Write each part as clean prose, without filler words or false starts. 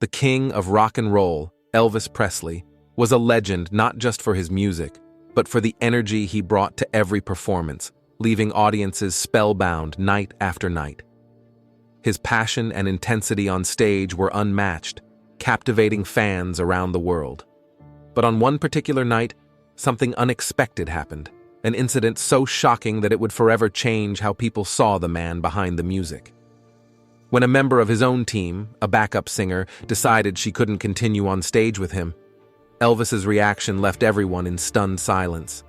The king of rock and roll, Elvis Presley, was a legend not just for his music, but for the energy he brought to every performance, leaving audiences spellbound night after night. His passion and intensity on stage were unmatched, captivating fans around the world. But on one particular night, something unexpected happened, an incident so shocking that it would forever change how people saw the man behind the music. When a member of his own team, a backup singer, decided she couldn't continue on stage with him, Elvis's reaction left everyone in stunned silence.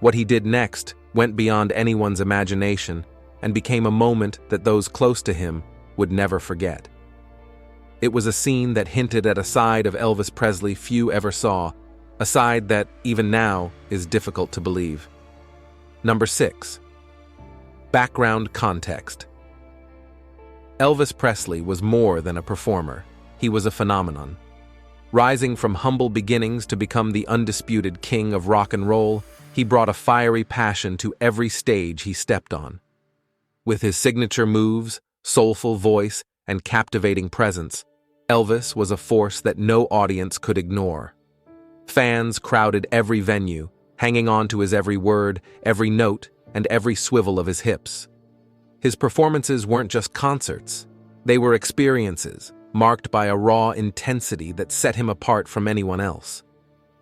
What he did next went beyond anyone's imagination and became a moment that those close to him would never forget. It was a scene that hinted at a side of Elvis Presley few ever saw, a side that, even now, is difficult to believe. Number 6. Background context. Elvis Presley was more than a performer. He was a phenomenon. Rising from humble beginnings to become the undisputed king of rock and roll, he brought a fiery passion to every stage he stepped on. With his signature moves, soulful voice, and captivating presence, Elvis was a force that no audience could ignore. Fans crowded every venue, hanging on to his every word, every note, and every swivel of his hips. His performances weren't just concerts. They were experiences, marked by a raw intensity that set him apart from anyone else.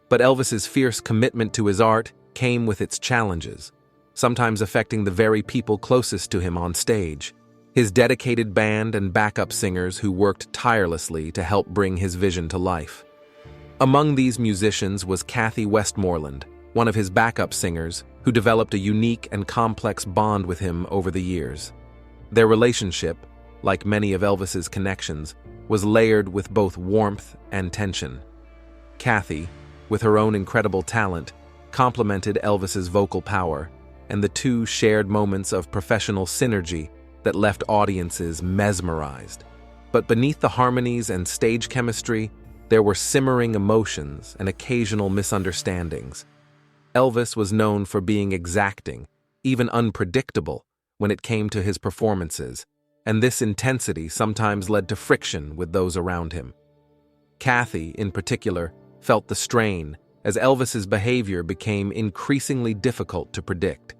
But Elvis's fierce commitment to his art came with its challenges, sometimes affecting the very people closest to him on stage. His dedicated band and backup singers who worked tirelessly to help bring his vision to life. Among these musicians was Cathy Westmoreland, one of his backup singers, who developed a unique and complex bond with him over the years. Their relationship, like many of Elvis's connections, was layered with both warmth and tension. Cathy, with her own incredible talent, complemented Elvis's vocal power, and the two shared moments of professional synergy that left audiences mesmerized. But beneath the harmonies and stage chemistry, there were simmering emotions and occasional misunderstandings. Elvis was known for being exacting, even unpredictable, when it came to his performances, and this intensity sometimes led to friction with those around him. Cathy, in particular, felt the strain as Elvis's behavior became increasingly difficult to predict.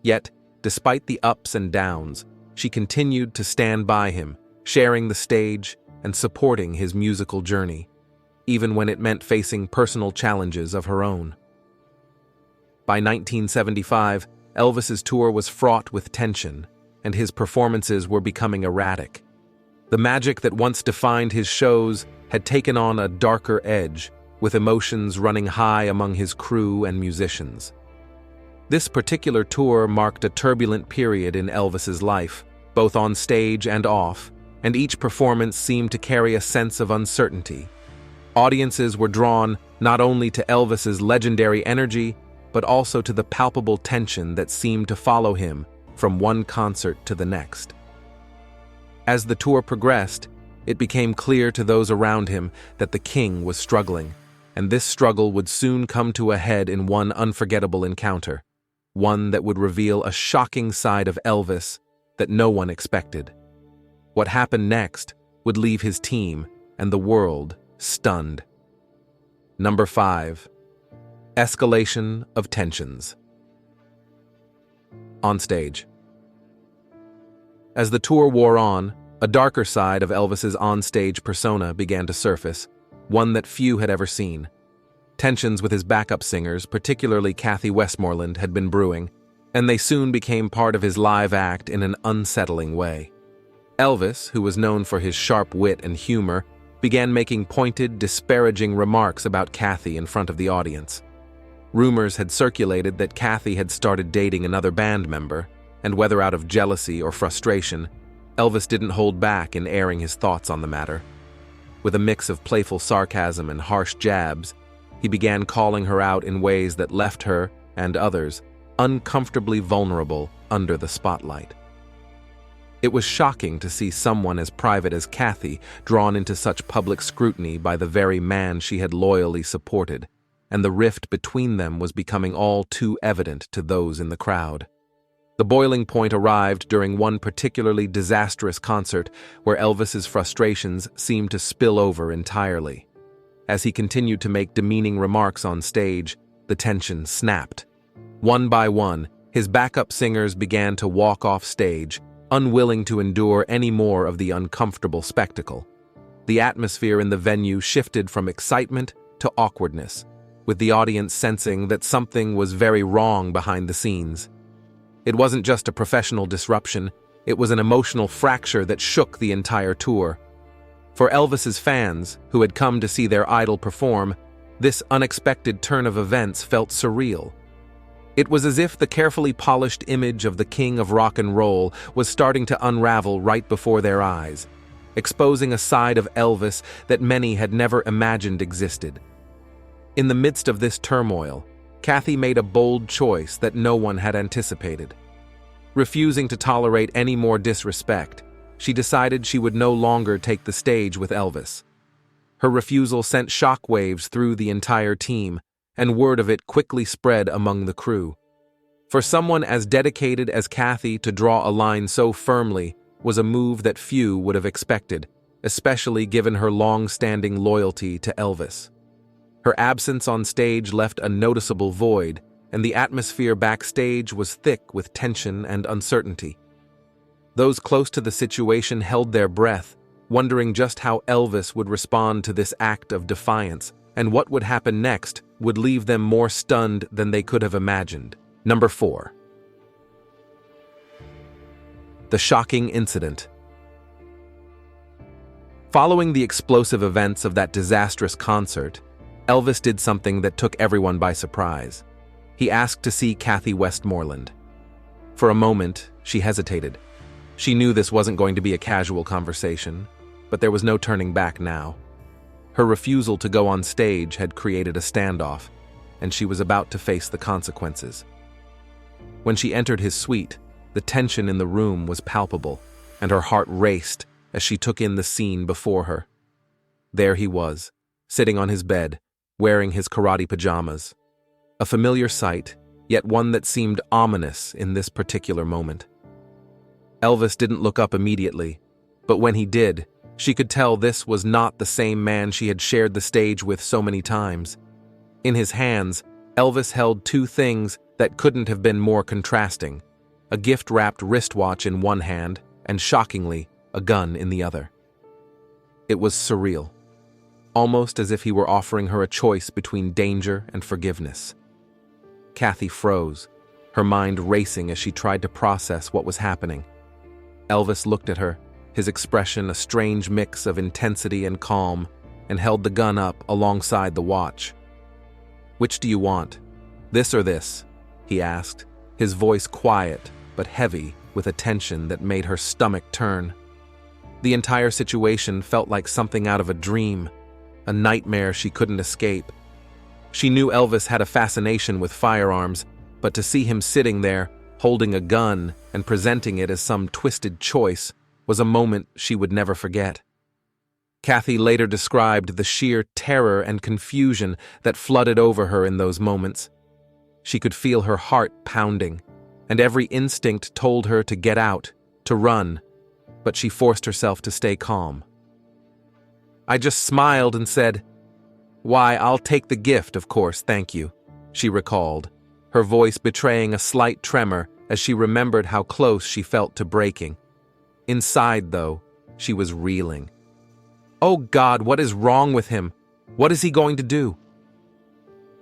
Yet, despite the ups and downs, she continued to stand by him, sharing the stage and supporting his musical journey, even when it meant facing personal challenges of her own. By 1975, Elvis's tour was fraught with tension, and his performances were becoming erratic. The magic that once defined his shows had taken on a darker edge, with emotions running high among his crew and musicians. This particular tour marked a turbulent period in Elvis's life, both on stage and off, and each performance seemed to carry a sense of uncertainty. Audiences were drawn not only to Elvis's legendary energy, but also to the palpable tension that seemed to follow him from one concert to the next. As the tour progressed, it became clear to those around him that the king was struggling, and this struggle would soon come to a head in one unforgettable encounter, one that would reveal a shocking side of Elvis that no one expected. What happened next would leave his team and the world stunned. Number 5. Escalation of tensions. Onstage. As the tour wore on, a darker side of Elvis's onstage persona began to surface, one that few had ever seen. Tensions with his backup singers, particularly Cathy Westmoreland, had been brewing, and they soon became part of his live act in an unsettling way. Elvis, who was known for his sharp wit and humor, began making pointed, disparaging remarks about Cathy in front of the audience. Rumors had circulated that Cathy had started dating another band member, and whether out of jealousy or frustration, Elvis didn't hold back in airing his thoughts on the matter. With a mix of playful sarcasm and harsh jabs, he began calling her out in ways that left her, and others, uncomfortably vulnerable under the spotlight. It was shocking to see someone as private as Cathy drawn into such public scrutiny by the very man she had loyally supported, and the rift between them was becoming all too evident to those in the crowd. The boiling point arrived during one particularly disastrous concert where Elvis's frustrations seemed to spill over entirely. As he continued to make demeaning remarks on stage, the tension snapped. One by one, his backup singers began to walk off stage, unwilling to endure any more of the uncomfortable spectacle. The atmosphere in the venue shifted from excitement to awkwardness, with the audience sensing that something was very wrong behind the scenes. It wasn't just a professional disruption, it was an emotional fracture that shook the entire tour. For Elvis's fans, who had come to see their idol perform, this unexpected turn of events felt surreal. It was as if the carefully polished image of the king of rock and roll was starting to unravel right before their eyes, exposing a side of Elvis that many had never imagined existed. In the midst of this turmoil, Cathy made a bold choice that no one had anticipated. Refusing to tolerate any more disrespect, she decided she would no longer take the stage with Elvis. Her refusal sent shockwaves through the entire team, and word of it quickly spread among the crew. For someone as dedicated as Cathy to draw a line so firmly was a move that few would have expected, especially given her long-standing loyalty to Elvis. Her absence on stage left a noticeable void, and the atmosphere backstage was thick with tension and uncertainty. Those close to the situation held their breath, wondering just how Elvis would respond to this act of defiance, and what would happen next would leave them more stunned than they could have imagined. Number 4. The shocking incident. Following the explosive events of that disastrous concert, Elvis did something that took everyone by surprise. He asked to see Cathy Westmoreland. For a moment, she hesitated. She knew this wasn't going to be a casual conversation, but there was no turning back now. Her refusal to go on stage had created a standoff, and she was about to face the consequences. When she entered his suite, the tension in the room was palpable, and her heart raced as she took in the scene before her. There he was, sitting on his bed, wearing his karate pajamas. A familiar sight, yet one that seemed ominous in this particular moment. Elvis didn't look up immediately, but when he did, she could tell this was not the same man she had shared the stage with so many times. In his hands, Elvis held two things that couldn't have been more contrasting: a gift-wrapped wristwatch in one hand, and shockingly, a gun in the other. It was surreal, almost as if he were offering her a choice between danger and forgiveness. Cathy froze, her mind racing as she tried to process what was happening. Elvis looked at her, his expression a strange mix of intensity and calm, and held the gun up alongside the watch. "Which do you want, this or this?" he asked, his voice quiet but heavy with a tension that made her stomach turn. The entire situation felt like something out of a dream, a nightmare she couldn't escape. She knew Elvis had a fascination with firearms, but to see him sitting there, holding a gun and presenting it as some twisted choice, was a moment she would never forget. Cathy later described the sheer terror and confusion that flooded over her in those moments. She could feel her heart pounding, and every instinct told her to get out, to run, but she forced herself to stay calm. "I just smiled and said, 'Why, I'll take the gift, of course, thank you,'" she recalled, her voice betraying a slight tremor as she remembered how close she felt to breaking. Inside, though, she was reeling. Oh God, what is wrong with him? What is he going to do?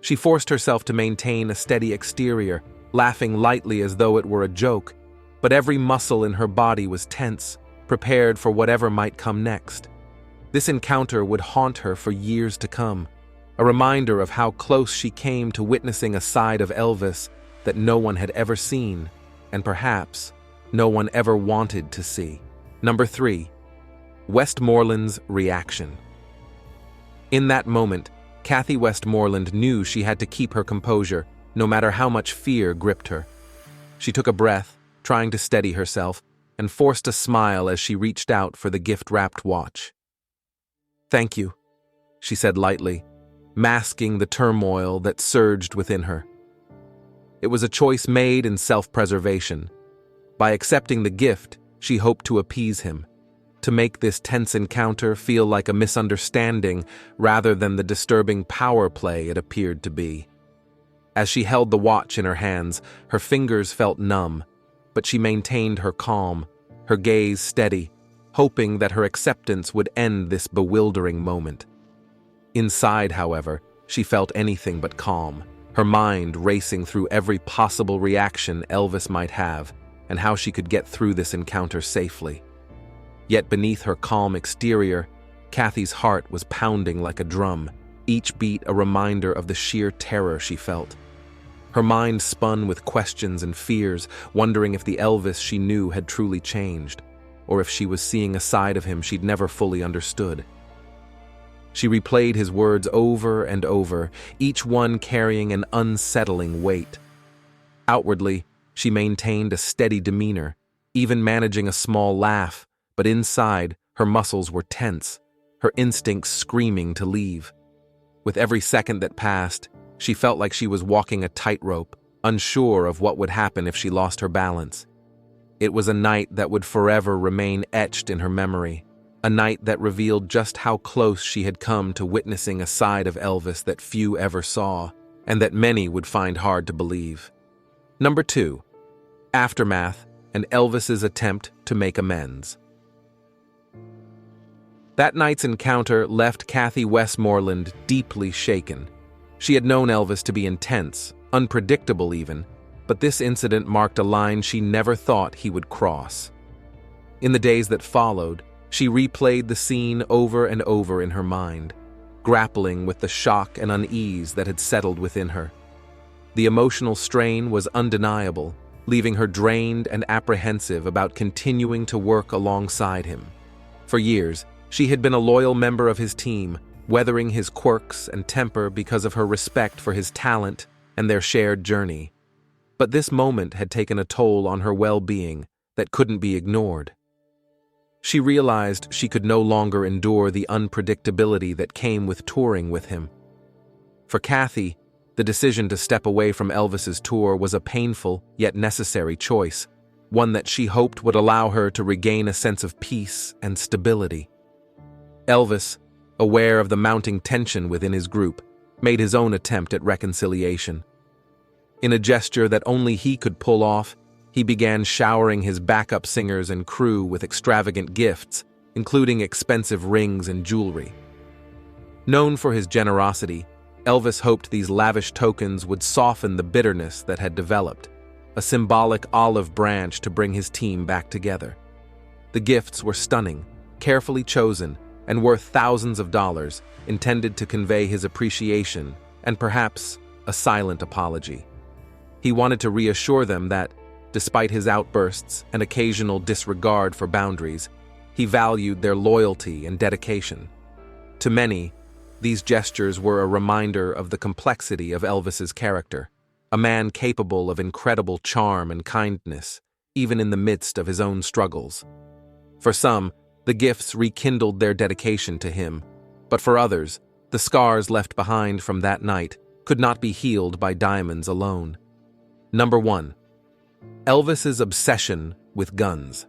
She forced herself to maintain a steady exterior, laughing lightly as though it were a joke, but every muscle in her body was tense, prepared for whatever might come next. This encounter would haunt her for years to come, a reminder of how close she came to witnessing a side of Elvis that no one had ever seen, and perhaps no one ever wanted to see. Number 3. Westmoreland's reaction. In that moment, Cathy Westmoreland knew she had to keep her composure, no matter how much fear gripped her. She took a breath, trying to steady herself, and forced a smile as she reached out for the gift-wrapped watch. "Thank you," she said lightly, masking the turmoil that surged within her. It was a choice made in self-preservation, By accepting the gift, she hoped to appease him, to make this tense encounter feel like a misunderstanding rather than the disturbing power play it appeared to be. As she held the watch in her hands, her fingers felt numb, but she maintained her calm, her gaze steady, hoping that her acceptance would end this bewildering moment. Inside, however, she felt anything but calm, her mind racing through every possible reaction Elvis might have and how she could get through this encounter safely. Yet beneath her calm exterior, Cathy's heart was pounding like a drum, each beat a reminder of the sheer terror she felt. Her mind spun with questions and fears, wondering if the Elvis she knew had truly changed, or if she was seeing a side of him she'd never fully understood. She replayed his words over and over, each one carrying an unsettling weight. Outwardly, she maintained a steady demeanor, even managing a small laugh, but inside, her muscles were tense, her instincts screaming to leave. With every second that passed, she felt like she was walking a tightrope, unsure of what would happen if she lost her balance. It was a night that would forever remain etched in her memory, a night that revealed just how close she had come to witnessing a side of Elvis that few ever saw, and that many would find hard to believe. Number 2. Aftermath and Elvis's attempt to make amends. That night's encounter left Cathy Westmoreland deeply shaken. She had known Elvis to be intense, unpredictable even, but this incident marked a line she never thought he would cross. In the days that followed, she replayed the scene over and over in her mind, grappling with the shock and unease that had settled within her. The emotional strain was undeniable, leaving her drained and apprehensive about continuing to work alongside him. For years, she had been a loyal member of his team, weathering his quirks and temper because of her respect for his talent and their shared journey. But this moment had taken a toll on her well-being that couldn't be ignored. She realized she could no longer endure the unpredictability that came with touring with him. For Cathy, the decision to step away from Elvis's tour was a painful yet necessary choice, one that she hoped would allow her to regain a sense of peace and stability. Elvis, aware of the mounting tension within his group, made his own attempt at reconciliation. In a gesture that only he could pull off, he began showering his backup singers and crew with extravagant gifts, including expensive rings and jewelry. Known for his generosity, Elvis hoped these lavish tokens would soften the bitterness that had developed, a symbolic olive branch to bring his team back together. The gifts were stunning, carefully chosen, and worth thousands of dollars, intended to convey his appreciation and perhaps a silent apology. He wanted to reassure them that, despite his outbursts and occasional disregard for boundaries, he valued their loyalty and dedication. To many, these gestures were a reminder of the complexity of Elvis's character, a man capable of incredible charm and kindness, even in the midst of his own struggles. For some, the gifts rekindled their dedication to him, but for others, the scars left behind from that night could not be healed by diamonds alone. Number 1. Elvis's obsession with guns.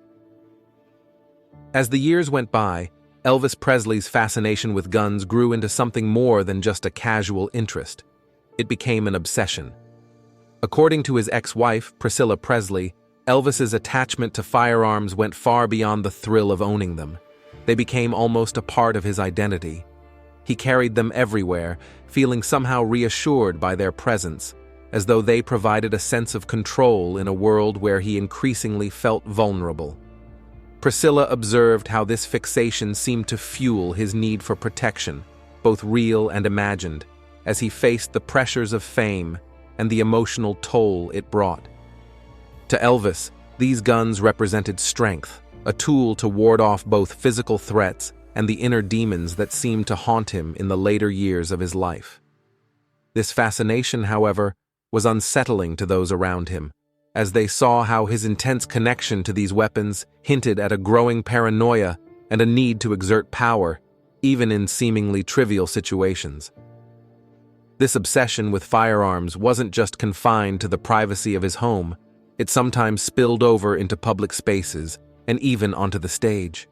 As the years went by, Elvis Presley's fascination with guns grew into something more than just a casual interest. It became an obsession. According to his ex-wife, Priscilla Presley, Elvis's attachment to firearms went far beyond the thrill of owning them. They became almost a part of his identity. He carried them everywhere, feeling somehow reassured by their presence, as though they provided a sense of control in a world where he increasingly felt vulnerable. Priscilla observed how this fixation seemed to fuel his need for protection, both real and imagined, as he faced the pressures of fame and the emotional toll it brought. To Elvis, these guns represented strength, a tool to ward off both physical threats and the inner demons that seemed to haunt him in the later years of his life. This fascination, however, was unsettling to those around him, as they saw how his intense connection to these weapons hinted at a growing paranoia and a need to exert power, even in seemingly trivial situations. This obsession with firearms wasn't just confined to the privacy of his home. It sometimes spilled over into public spaces and even onto the stage.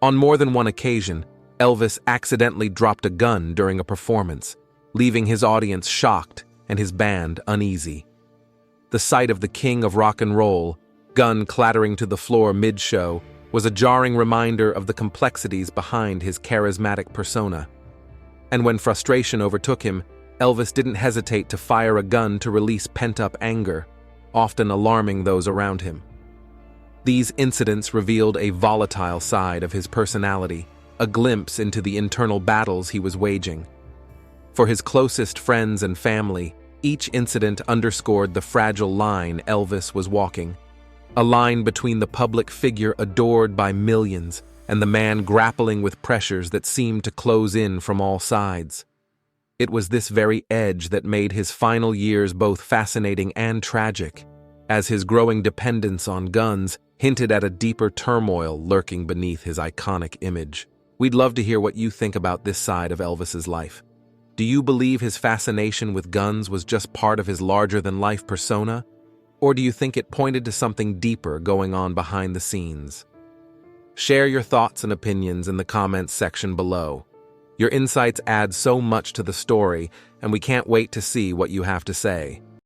On more than one occasion, Elvis accidentally dropped a gun during a performance, leaving his audience shocked and his band uneasy. The sight of the king of rock and roll, gun clattering to the floor mid-show, was a jarring reminder of the complexities behind his charismatic persona. And when frustration overtook him, Elvis didn't hesitate to fire a gun to release pent-up anger, often alarming those around him. These incidents revealed a volatile side of his personality, a glimpse into the internal battles he was waging. For his closest friends and family, each incident underscored the fragile line Elvis was walking, a line between the public figure adored by millions and the man grappling with pressures that seemed to close in from all sides. It was this very edge that made his final years both fascinating and tragic, as his growing dependence on guns hinted at a deeper turmoil lurking beneath his iconic image. We'd love to hear what you think about this side of Elvis's life. Do you believe his fascination with guns was just part of his larger-than-life persona? Or do you think it pointed to something deeper going on behind the scenes? Share your thoughts and opinions in the comments section below. Your insights add so much to the story, and we can't wait to see what you have to say.